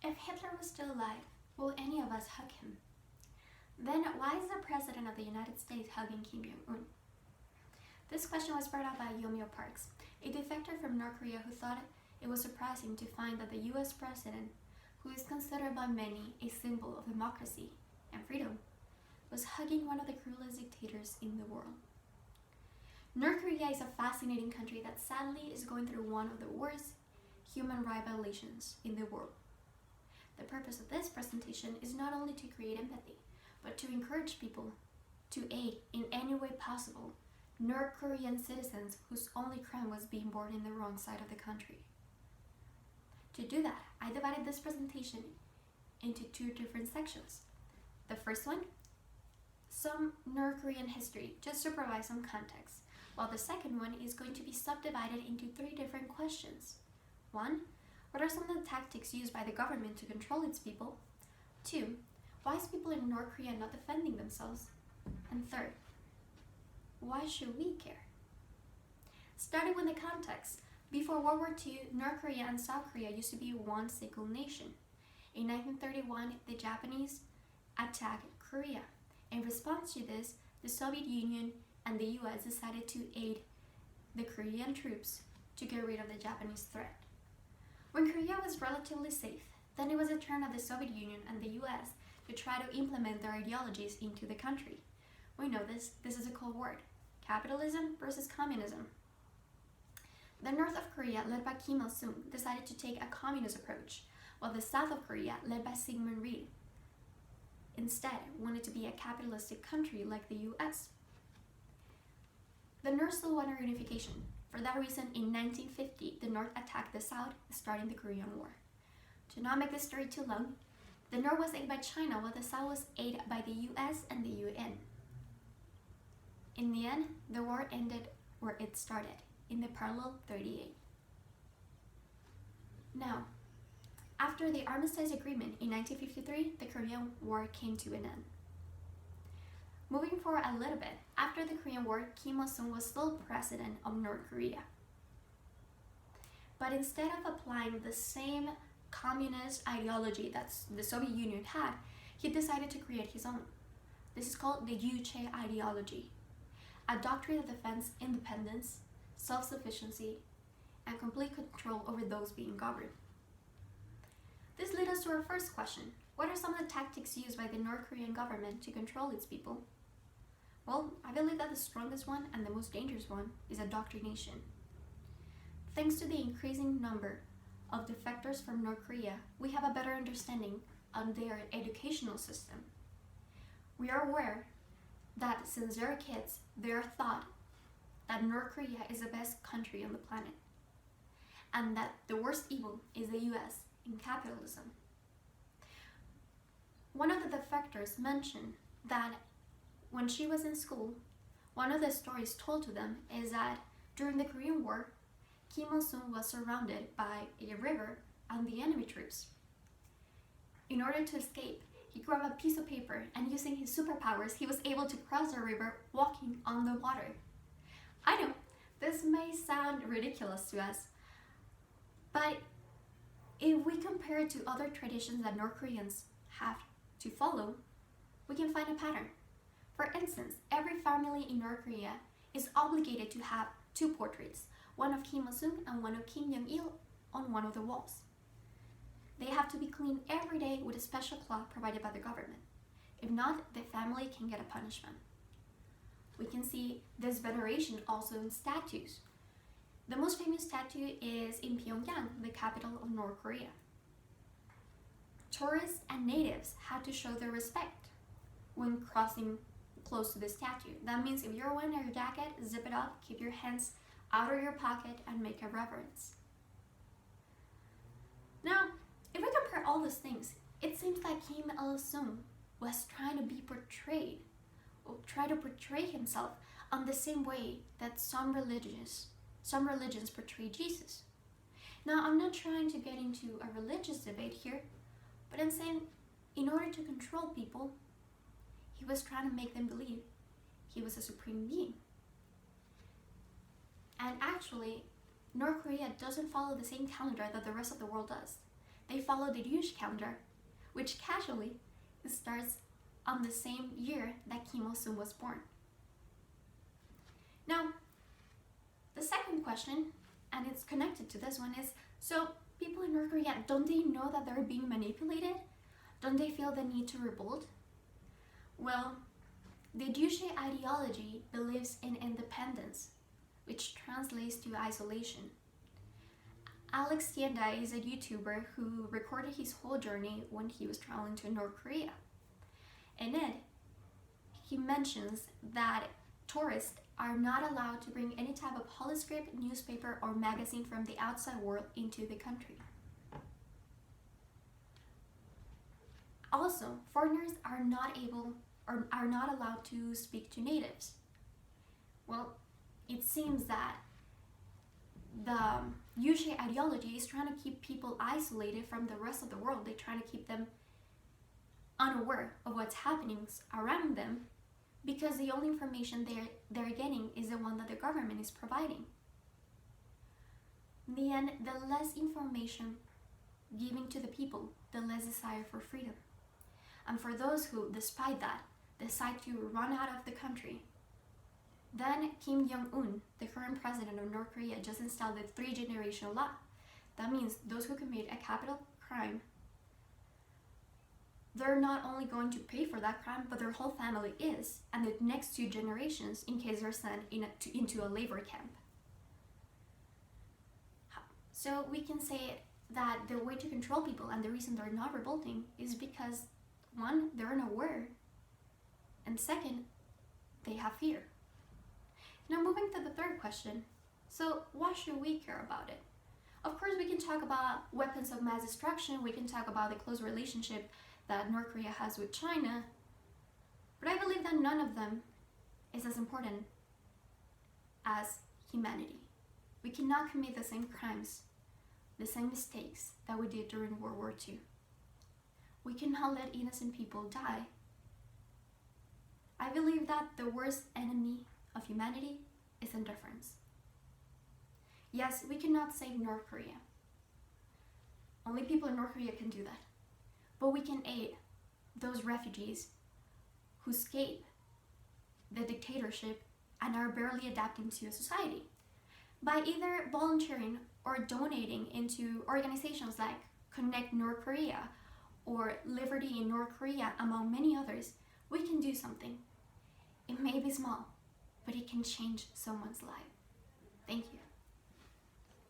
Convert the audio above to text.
If Hitler was still alive, will any of us hug him? Then why is the President of the United States hugging Kim Jong-un? This question was brought up by Yeomil Parks, a defector from North Korea who thought it was surprising to find that the US President, who is considered by many a symbol of democracy and freedom, was hugging one of the cruelest dictators in the world. North Korea is a fascinating country that sadly is going through one of the worst human rights violations in the world. The purpose of this presentation is not only to create empathy, but to encourage people to aid in any way possible North Korean citizens whose only crime was being born in the wrong side of the country. To do that, I divided this presentation into two different sections. The first one, some North Korean history, just to provide some context, while the second one is going to be subdivided into three different questions. 1. What are some of the tactics used by the government to control its people? 2. Why is people in North Korea not defending themselves? And third, why should we care? Starting with the context, before World War II, North Korea and South Korea used to be one single nation. In 1931, the Japanese attacked Korea. In response to this, the Soviet Union and the US decided to aid the Korean troops to get rid of the Japanese threat. When Korea was relatively safe, then it was the turn of the Soviet Union and the US to try to implement their ideologies into the country. We know this is a cold war. Capitalism versus communism. The north of Korea, led by Kim Il-sung, decided to take a communist approach, while the south of Korea, led by Syngman Rhee, instead wanted to be a capitalistic country like the US. The North still wanted reunification. For that reason, in 1950, the North attacked the South, starting the Korean War. To not make this story too long, the North was aided by China, while the South was aided by the US and the UN. In the end, the war ended where it started, in the parallel 38. Now, after the Armistice Agreement in 1953, the Korean War came to an end. Moving forward a little bit, after the Korean War, Kim Il-sung was still president of North Korea. But instead of applying the same communist ideology that the Soviet Union had, he decided to create his own. This is called the Juche ideology, a doctrine that defends independence, self-sufficiency, and complete control over those being governed. This leads us to our first question. What are some of the tactics used by the North Korean government to control its people? Well, I believe that the strongest one and the most dangerous one is indoctrination. Thanks to the increasing number of defectors from North Korea, we have a better understanding of their educational system. We are aware that since they're kids, they are taught that North Korea is the best country on the planet, and that the worst evil is the US in capitalism. One of the defectors mentioned that when she was in school, one of the stories told to them is that during the Korean War, Kim Il-sung was surrounded by a river and the enemy troops. In order to escape, he grabbed a piece of paper and using his superpowers, he was able to cross the river walking on the water. I know, this may sound ridiculous to us, but if we compare it to other traditions that North Koreans have to follow, we can find a pattern. For instance, every family in North Korea is obligated to have two portraits, one of Kim Il-sung and one of Kim Jong-il on one of the walls. They have to be cleaned every day with a special cloth provided by the government. If not, the family can get a punishment. We can see this veneration also in statues. The most famous statue is in Pyongyang, the capital of North Korea. Tourists and natives have to show their respect when crossing close to the statue. That means if you're wearing your jacket, zip it up, keep your hands out of your pocket, and make a reverence. Now, if we compare all these things, it seems like Kim Il-sung was trying to be portrayed, or try to portray himself on the same way that some religions portray Jesus. Now, I'm not trying to get into a religious debate here, but I'm saying in order to control people, he was trying to make them believe he was a supreme being. And actually, North Korea doesn't follow the same calendar that the rest of the world does. they follow the Juche calendar, which casually starts on the same year that Kim Il-sung was born. Now, the second question, and it's connected to this one, is so people in North Korea, don't they know that they're being manipulated? Don't they feel the need to revolt? Well, the Juche ideology believes in independence, which translates to isolation. Alex Tienda is a YouTuber who recorded his whole journey when he was traveling to North Korea. In it, he mentions that tourists are not allowed to bring any type of holoscript, newspaper, or magazine from the outside world into the country. Also, foreigners are not allowed to speak to natives. Well, it seems that the Juche ideology is trying to keep people isolated from the rest of the world. They're trying to keep them unaware of what's happening around them, because the only information they're getting is the one that the government is providing. In the end, the less information given to the people, the less desire for freedom. And for those who, despite that, decide to run out of the country, then Kim Jong-un, the current president of North Korea, just installed the 3-generation law. That means those who commit a capital crime, they're not only going to pay for that crime, but their whole family is, and the next 2 generations in case they're sent into a labor camp. So we can say that the way to control people and the reason they're not revolting is because, one, they're unaware, and second, they have fear. Now moving to the third question, so why should we care about it? Of course, we can talk about weapons of mass destruction, we can talk about the close relationship that North Korea has with China, but I believe that none of them is as important as humanity. We cannot commit the same crimes, the same mistakes that we did during World War II. We cannot let innocent people die. I believe that the worst enemy of humanity is indifference. Yes, we cannot save North Korea. Only people in North Korea can do that. But we can aid those refugees who escape the dictatorship and are barely adapting to a society by either volunteering or donating into organizations like Connect North Korea or Liberty in North Korea, among many others. We can do something. It may be small, but it can change someone's life. Thank you.